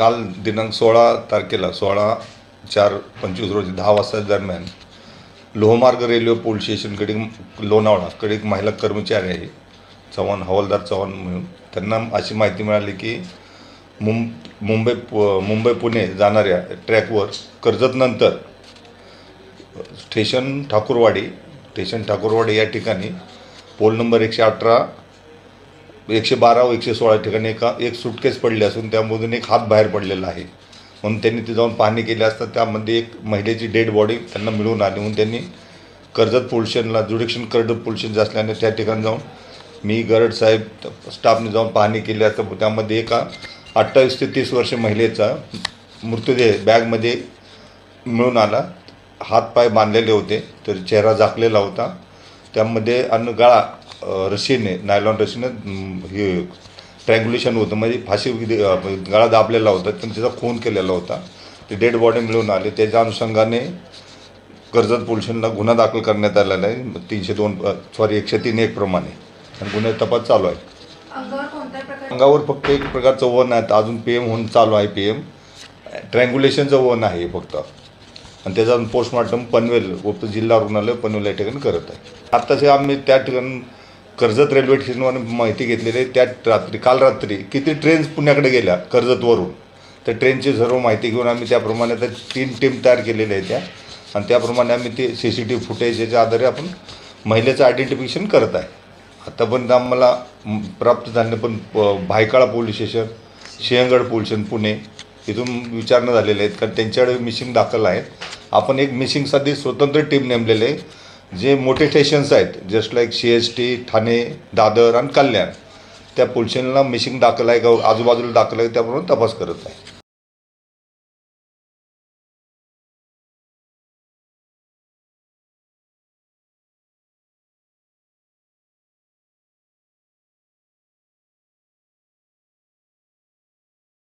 काल दिनांक 16 तारखेला 16/4/25 रोजी 10 वाजता दरम्यान लोहमार्ग रेल्वे पोलीस स्टेशनकडे लोणावळाकडे एक महिला कर्मचारी आहे चव्हाण हवालदार चव्हाण म्हणून त्यांना अशी माहिती मिळाली की मुंबई पुणे जाणाऱ्या ट्रॅकवर कर्जतनंतर स्टेशन ठाकूरवाडी या ठिकाणी पोल नंबर 118 112 व 116 ठिकाणी एक सुटकेस पडली असून त्यामधून एक हात बाहेर पडलेला आहे म्हणून त्यांनी ते जाऊन पाहणी केली असता त्यामध्ये एक महिलेची डेड बॉडी त्यांना मिळून आली म्हणून त्यांनी कर्जत पोलीस स्टेशनला ज्युडिक्शन कर्जत पोलीस स्टेशन असल्याने त्या ठिकाणी जाऊन मी गरड साहेब स्टाफने जाऊन पाहणी केली असता त्यामध्ये एका 28 ते 30 वर्ष महिलेचा मृतदेह बॅगमध्ये मिळून आला. हातपाय बांधलेले होते तर चेहरा झाकलेला होता. त्यामध्ये गळा रशीने नायलॉन रशीने हे ट्रँग्युलेशन होतं म्हणजे फाशी गळा दाबलेला होता पण त्याचा खून केलेला होता. ते डेड बॉडी मिळून आले. त्याच्या अनुषंगाने कर्जत पोलीस स्टेशनला गुन्हा दाखल करण्यात आलेला आहे 103(1) प्रमाणे आणि गुन्ह्याचा तपास चालू आहे. अंगावर फक्त एक प्रकारचं वन आहे अजून PM होऊन चालू आहे. PM ट्रँग्युलेशनचं वन आहे फक्त आणि त्याचा पोस्टमॉर्टम पनवेल जिल्हा रुग्णालय पनवेल या ठिकाणी करत आहे. आत्ताचे आम्ही त्या ठिकाणी कर्जत रेल्वे स्टेशनवर माहिती घेतलेली आहे. काल रात्री किती ट्रेन्स पुण्याकडे गेल्या कर्जतवरून त्या ट्रेनची सर्व माहिती घेऊन आम्ही त्याप्रमाणे त्या 3 टीम तयार केलेल्या आहेत आणि त्याप्रमाणे आम्ही ते CCTV फुटेजच्या आधारे आपण महिलेचं आयडेंटिफिकेशन करत आहे. आतापर्यंत आम्हाला प्राप्त झाले पण Byculla police station Sinhagad police station Pune इथून विचारणा झालेल्या आहेत कारण त्यांच्याकडे मिसिंग दाखल आहेत. आपण एक मिसिंगसाठी स्वतंत्र टीम नेमलेले आहे जे मोठे स्टेशन्स आहेत just like CST Thane Dadar आणि कल्याण त्या पोलीस स्टेशनला मिसिंग दाखल आहे का आजूबाजूला दाखल आहे त्याप्रमाणे तपास करत आहे.